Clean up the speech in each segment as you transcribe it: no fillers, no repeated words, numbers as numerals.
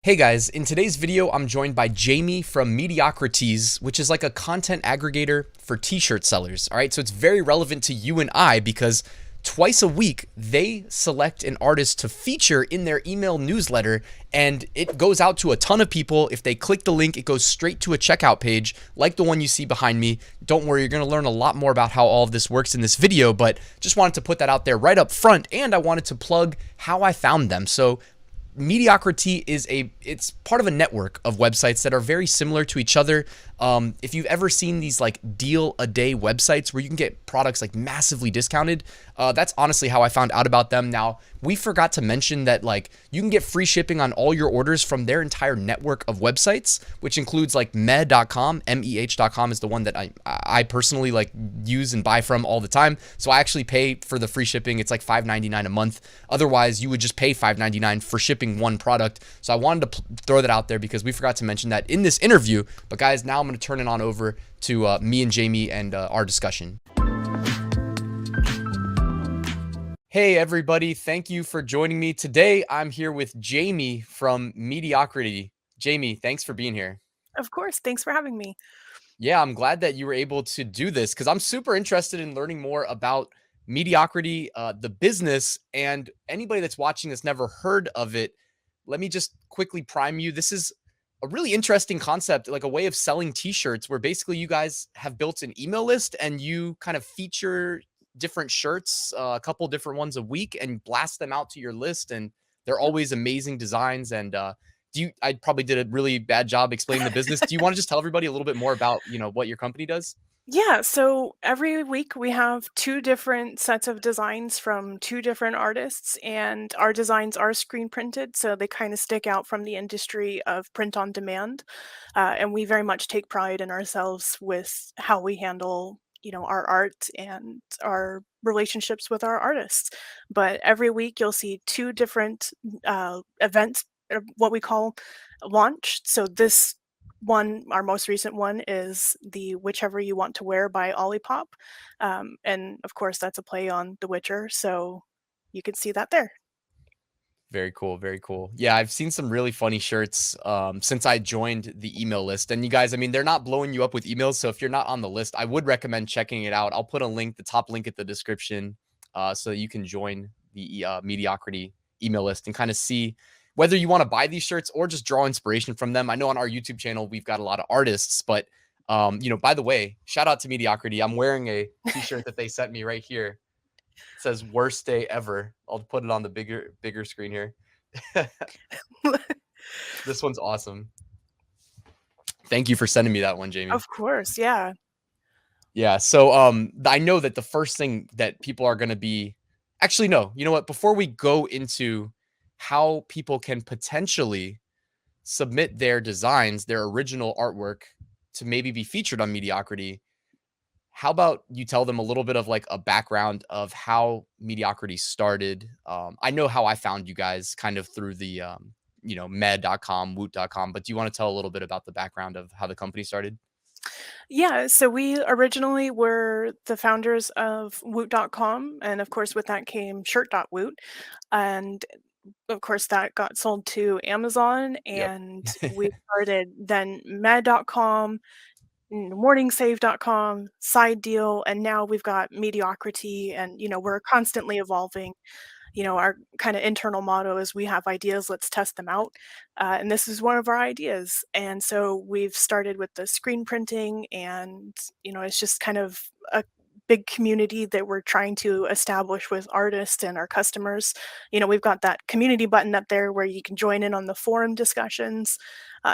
Hey guys, in today's video, I'm joined by Jamie from Mediocritee, which is like a content aggregator for t-shirt sellers. All right, so it's very relevant to you and I because twice a week, they select an artist to feature in their email newsletter, and it goes out to a ton of people. If they click the link, it goes straight to a checkout page like the one you see behind me. Don't worry, you're gonna learn a lot more about how all of this works in this video, but just wanted to put that out there right up front, and I wanted to plug how I found them. So Mediocritee it's part of a network of websites that are very similar to each other. If you've ever seen these like deal a day websites where you can get products like massively discounted, that's honestly how I found out about them. Now, we forgot to mention that like you can get free shipping on all your orders from their entire network of websites, which includes like med.com. meh.com is the one that I personally like use and buy from all the time. So I actually pay for the free shipping. It's like $5.99 a month. Otherwise, you would just pay $5.99 for shipping one product. So I wanted to throw that out there because we forgot to mention that in this interview. But guys, now I'm going to turn it on over to me and Jamie and our discussion. Hey everybody, thank you for joining me. Today I'm here with Jamie from Mediocritee. Jamie, thanks for being here. Of course. Thanks for having me. Yeah, I'm glad that you were able to do this because I'm super interested in learning more about Mediocritee, the business, and anybody that's watching that's never heard of it. Let me just quickly prime you. This is a really interesting concept, like a way of selling t-shirts where basically you guys have built an email list and you kind of feature different shirts, a couple different ones a week, and blast them out to your list. And they're Yep. always amazing designs. And I probably did a really bad job explaining the business. Do you want to just tell everybody a little bit more about, what your company does? Yeah, so every week we have two different sets of designs from two different artists, and our designs are screen printed, so they kind of stick out from the industry of print on demand. And we very much take pride in ourselves with how we handle, our art and our relationships with our artists. But every week you'll see two different events, what we call launch. So this one, our most recent one, is the Whichever You Want to Wear by Olipop. And of course, that's a play on The Witcher. So you can see that there. Very cool, very cool. Yeah, I've seen some really funny shirts since I joined the email list. And you guys, I mean, they're not blowing you up with emails. So if you're not on the list, I would recommend checking it out. I'll put a link, the top link at the description, so you can join the Mediocritee email list and kind of see whether you want to buy these shirts or just draw inspiration from them. I know on our YouTube channel we've got a lot of artists, but by the way, shout out to Mediocritee. I'm wearing a t-shirt that they sent me right here. It says worst day ever. I'll put it on the bigger screen here. This one's awesome. Thank you for sending me that one, Jamie. Of course, yeah. Yeah, so I know that the first thing that people are going to be actually no, you know what? Before we go into how people can potentially submit their designs, their original artwork to maybe be featured on Mediocritee, how about you tell them a little bit of like a background of how Mediocritee started? I know how I found you guys kind of through the, med.com, woot.com, but do you want to tell a little bit about the background of how the company started? Yeah, so we originally were the founders of Woot.com, and of course, with that came Shirt.Woot. And of course, that got sold to Amazon, Yep. and we started then Med.com, morningsave.com, side deal, and now we've got Mediocritee, and we're constantly evolving. Our kind of internal motto is we have ideas, let's test them out. And this is one of our ideas. And so we've started with the screen printing, and it's just kind of a big community that we're trying to establish with artists and our customers. We've got that community button up there where you can join in on the forum discussions.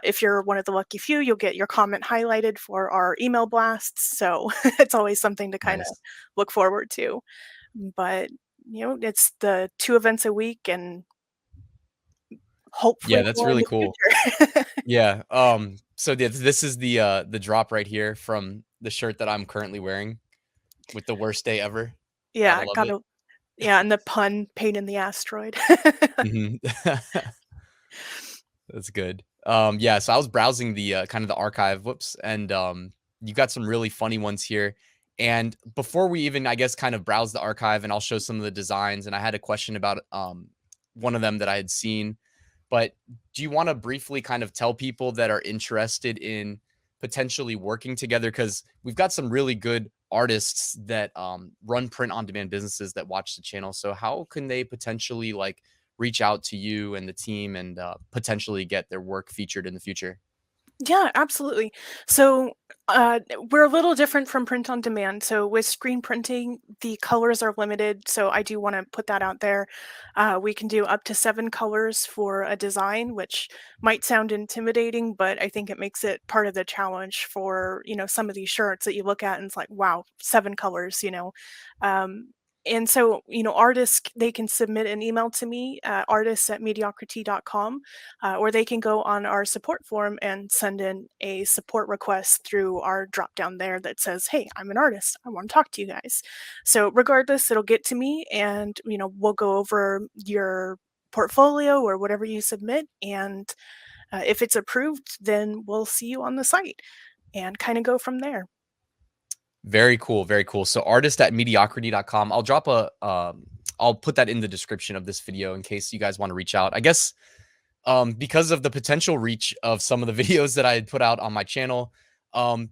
If you're one of the lucky few, you'll get your comment highlighted for our email blasts. So it's always something to kind of Nice. look forward to. But it's the 2 events a week and hopefully Yeah, that's more in really the cool. future. Yeah. So this is the drop right here from the shirt that I'm currently wearing with the worst day ever. Gotta Yeah, love it. gotta yeah, and the pun, "pain in the asteroid." Mhm. That's good. Yeah, so I was browsing the kind of the archive, whoops, and you got some really funny ones here. And before we even, I guess, kind of browse the archive, and I'll show some of the designs. And I had a question about one of them that I had seen. But do you want to briefly kind of tell people that are interested in potentially working together? Because we've got some really good artists that run print on demand businesses that watch the channel. So how can they potentially like reach out to you and the team and potentially get their work featured in the future? Yeah, absolutely. So we're a little different from print on demand. So with screen printing, the colors are limited. So I do want to put that out there. We can do up to 7 colors for a design, which might sound intimidating, but I think it makes it part of the challenge for, some of these shirts that you look at and it's like, wow, 7 colors. Um, and so, artists, they can submit an email to me, artists@mediocritee.com, or they can go on our support form and send in a support request through our drop down there that says, hey, I'm an artist. I want to talk to you guys. So regardless, it'll get to me and, we'll go over your portfolio or whatever you submit. And if it's approved, then we'll see you on the site and kind of go from there. Very cool, very cool. So artist@mediocrity.com. I'll drop I'll put that in the description of this video in case you guys want to reach out. I guess because of the potential reach of some of the videos that I had put out on my channel,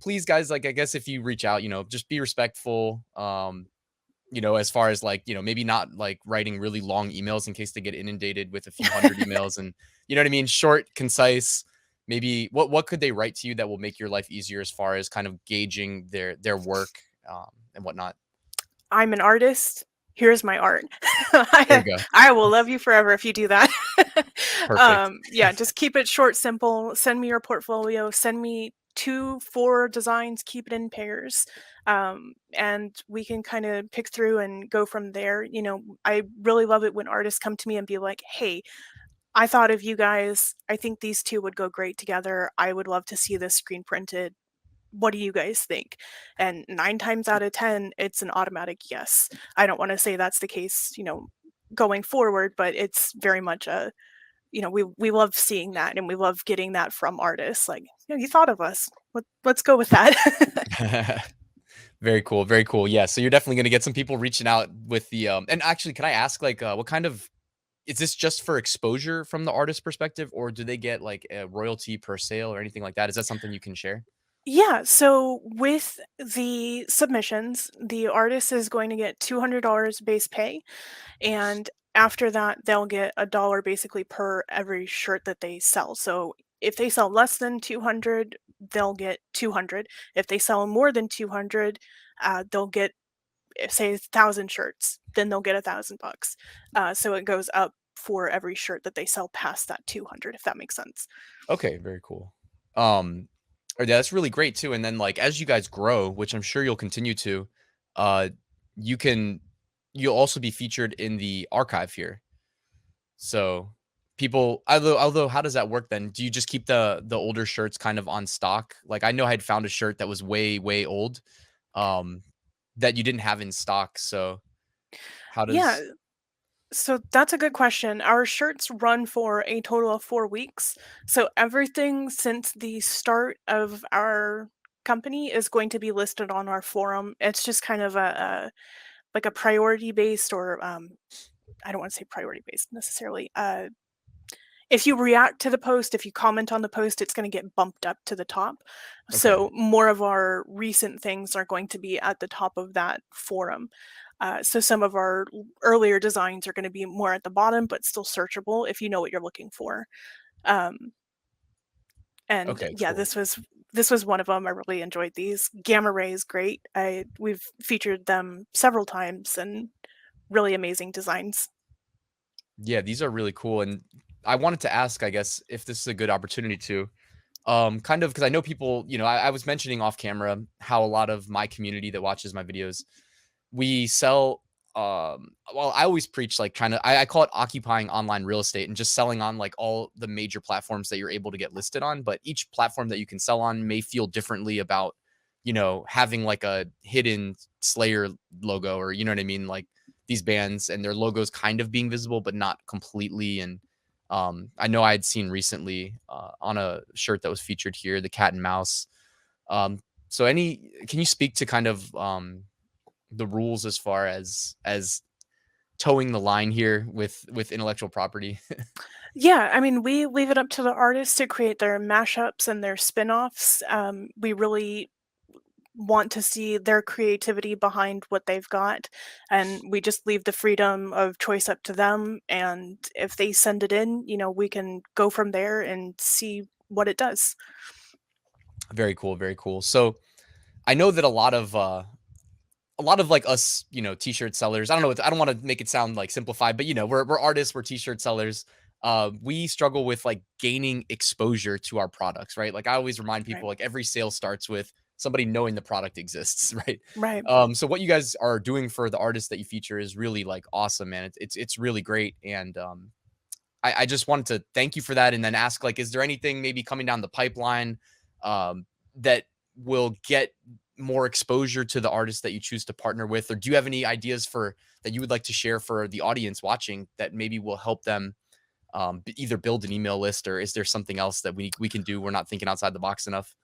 please guys, like I guess if you reach out, just be respectful. As far as like, maybe not like writing really long emails in case they get inundated with a few hundred emails and you know what I mean? Short, concise. Maybe what could they write to you that will make your life easier as far as kind of gauging their work and whatnot? I'm an artist. Here's my art. There I, you go. I will love you forever if you do that. Perfect. Yeah, just keep it short, simple. Send me your portfolio. Send me 2, 4 designs. Keep it in pairs. And we can kind of pick through and go from there. I really love it when artists come to me and be like, hey, I thought of you guys. I think these two would go great together. I would love to see this screen printed. What do you guys think? And 9 times out of 10, it's an automatic yes. I don't want to say that's the case, going forward, but it's very much we love seeing that and we love getting that from artists. Like, you thought of us. Let's go with that. Very cool, very cool. Yeah, so you're definitely gonna get some people reaching out with the and actually, can I ask like what kind of is this just for exposure from the artist perspective, or do they get like a royalty per sale or anything like that? Is that something you can share? Yeah, so with the submissions, the artist is going to get $200 base pay. And after that, they'll get $1 basically per every shirt that they sell. So if they sell less than 200, they'll get 200. If they sell more than 200, they'll get, say, 1,000 shirts, then they'll get $1,000. So it goes up for every shirt that they sell past that 200, if that makes sense. Okay, very cool. Yeah, that's really great too. And then like as you guys grow, which I'm sure you'll continue to, uh, you can you'll also be featured in the archive here. So people, although how does that work then? Do you just keep the older shirts kind of on stock? Like I know I had found a shirt that was way old, um, that you didn't have in stock. So how Yeah, does so that's a good question. Our shirts run for a total of 4 weeks. So everything since the start of our company is going to be listed on our forum. It's just kind of like a priority based, or I don't want to say priority based necessarily. If you react to the post, if you comment on the post, it's going to get bumped up to the top. okay? So more of our recent things are going to be at the top of that forum. So some of our earlier designs are going to be more at the bottom, but still searchable if you know what you're looking for. Um, and Okay, yeah, cool. this was one of them. I really enjoyed these. Gamma Ray is great. We've featured them several times and really amazing designs. Yeah, these are really cool. And I wanted to ask, I guess, if this is a good opportunity to kind of because I know people, I was mentioning off camera how a lot of my community that watches my videos, we sell well, I always preach like trying to I call it occupying online real estate and just selling on like all the major platforms that you're able to get listed on. But each platform that you can sell on may feel differently about, having like a hidden Slayer logo or you know what I mean? Like these bands and their logos kind of being visible, but not completely. And I know I had seen recently on a shirt that was featured here, the cat and mouse. Um, so can you speak to kind of the rules as far as towing the line here with intellectual property? Yeah, I mean, we leave it up to the artists to create their mashups and their spin-offs. We really want to see their creativity behind what they've got, and we just leave the freedom of choice up to them, and if they send it in, we can go from there and see what it does. Very cool, very cool. So I know that a lot of like us, t-shirt sellers. I don't know. I don't want to make it sound like simplified, but we're artists, we're t-shirt sellers. We struggle with like gaining exposure to our products, right? Like I always remind Right. people, like every sale starts with somebody knowing the product exists, right? Right. So what you guys are doing for the artists that you feature is really like awesome, man. It's really great, and I just wanted to thank you for that, and then ask, like, is there anything maybe coming down the pipeline that will get more exposure to the artists that you choose to partner with, or do you have any ideas for that you would like to share for the audience watching that maybe will help them either build an email list, or is there something else that we can do? We're not thinking outside the box enough.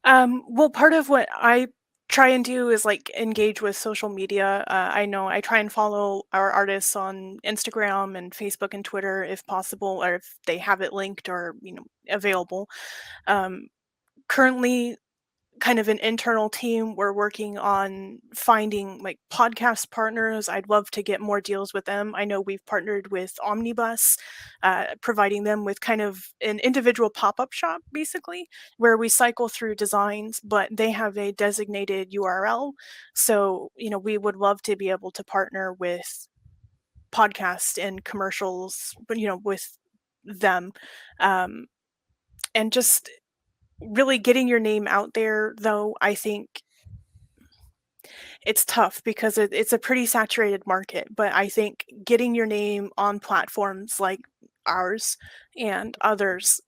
Well, part of what I try and do is like engage with social media. I know I try and follow our artists on Instagram and Facebook and Twitter if possible, or if they have it linked or available. Um, Currently, kind of an internal team, we're working on finding like podcast partners. I'd love to get more deals with them. I know we've partnered with Omnibus, providing them with kind of an individual pop-up shop basically, where we cycle through designs, but they have a designated URL. So we would love to be able to partner with podcasts and commercials, but with them, um, and just really getting your name out there. Though I think it's tough because it's a pretty saturated market, but I think getting your name on platforms like ours and others,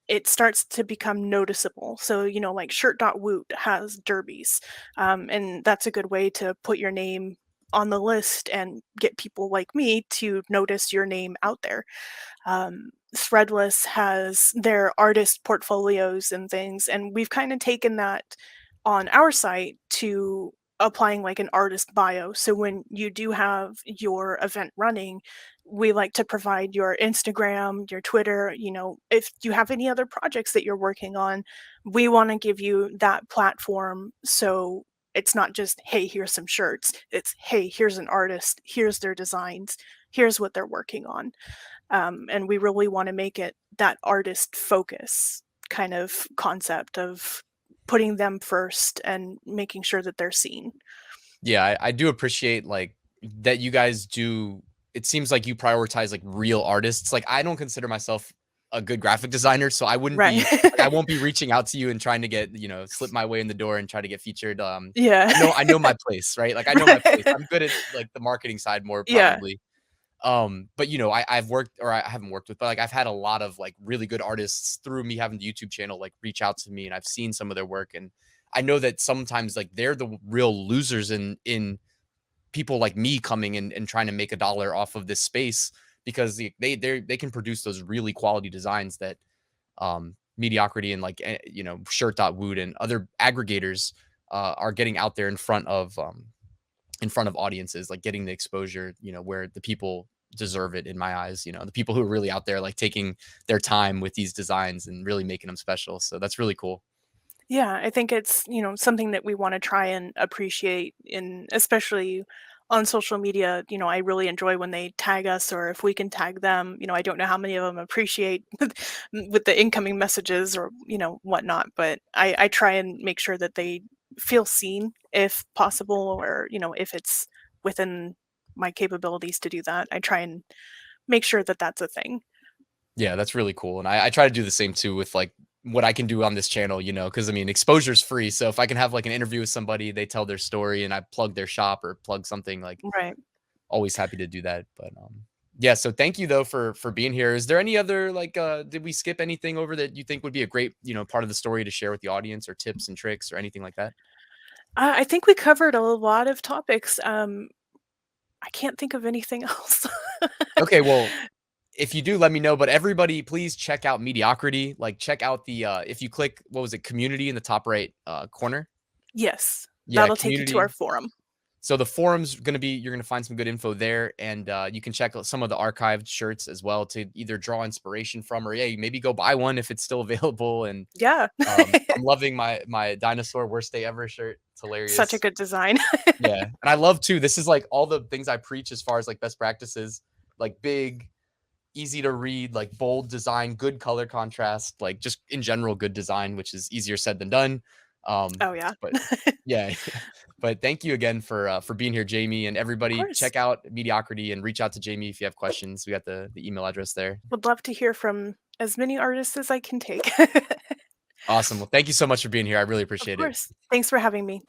it starts to become noticeable. So, like shirt.woot has derbies, and that's a good way to put your name on the list and get people like me to notice your name out there. Threadless has their artist portfolios and things, and we've kind of taken that on our site to applying like an artist bio. So when you do have your event running, we like to provide your Instagram, your Twitter, if you have any other projects that you're working on, we want to give you that platform. So it's not just, hey, here's some shirts. It's, hey, here's an artist, here's their designs, here's what they're working on. And we really want to make it that artist focus kind of concept of putting them first and making sure that they're seen. Yeah, I do appreciate like that you guys do. It seems like you prioritize like real artists. Like I don't consider myself a good graphic designer, so I wouldn't Right. be like I won't be reaching out to you and trying to get, slip my way in the door and try to get featured. Yeah. I know my place, right? Like I know my place. Right. I'm good at like the marketing side more Yeah. probably. But I've worked, or I haven't worked with, but like I've had a lot of like really good artists through me having the YouTube channel like reach out to me, and I've seen some of their work, and I know that sometimes like they're the real losers in people like me coming and trying to make a dollar off of this space, because they can produce those really quality designs that Mediocrity and like shirt.woot and other aggregators are getting out there in front of audiences, like getting the exposure, where the people deserve it in my eyes, the people who are really out there like taking their time with these designs and really making them special. So that's really cool. Yeah, I think it's, something that we want to try and appreciate in, especially on social media. I really enjoy when they tag us or if we can tag them. I don't know how many of them appreciate with the incoming messages or, whatnot, but I try and make sure that they feel seen if possible, or, if it's within my capabilities to do that. I try and make sure that that's a thing. Yeah, that's really cool. And I try to do the same too with like what I can do on this channel, because I mean, exposure's free. So if I can have like an interview with somebody, they tell their story and I plug their shop or plug something, like Right. always happy to do that. But yeah, so thank you though for being here. Is there any other like did we skip anything over that you think would be a great, part of the story to share with the audience, or tips and tricks or anything like that? I think we covered a lot of topics. I can't think of anything else. Okay, well, if you do, let me know. But everybody, please check out Mediocritee. Like, check out the if you click, what was it, community in the top right corner. Yes, Yeah, that'll take you to our community. forum. So the forum's going to be, you're going to find some good info there, and you can check out some of the archived shirts as well to either draw inspiration from, or yeah, maybe go buy one if it's still available. And Yeah. I'm loving my dinosaur worst day ever shirt. It's Such a hilarious. good design. Yeah, and I love too. This is like all the things I preach as far as like best practices, like big, easy to read, like bold design, good color contrast, like just in general good design, which is easier said than done. Oh, yeah. But yeah, but thank you again for being here, Jamie, and Of everybody. course. Check out Mediocrity and reach out to Jamie if you have questions. We got the email address there. Would love to hear from as many artists as I can take. Awesome. Well, thank you so much for being here. I really Of appreciate it. course. Thanks for having me.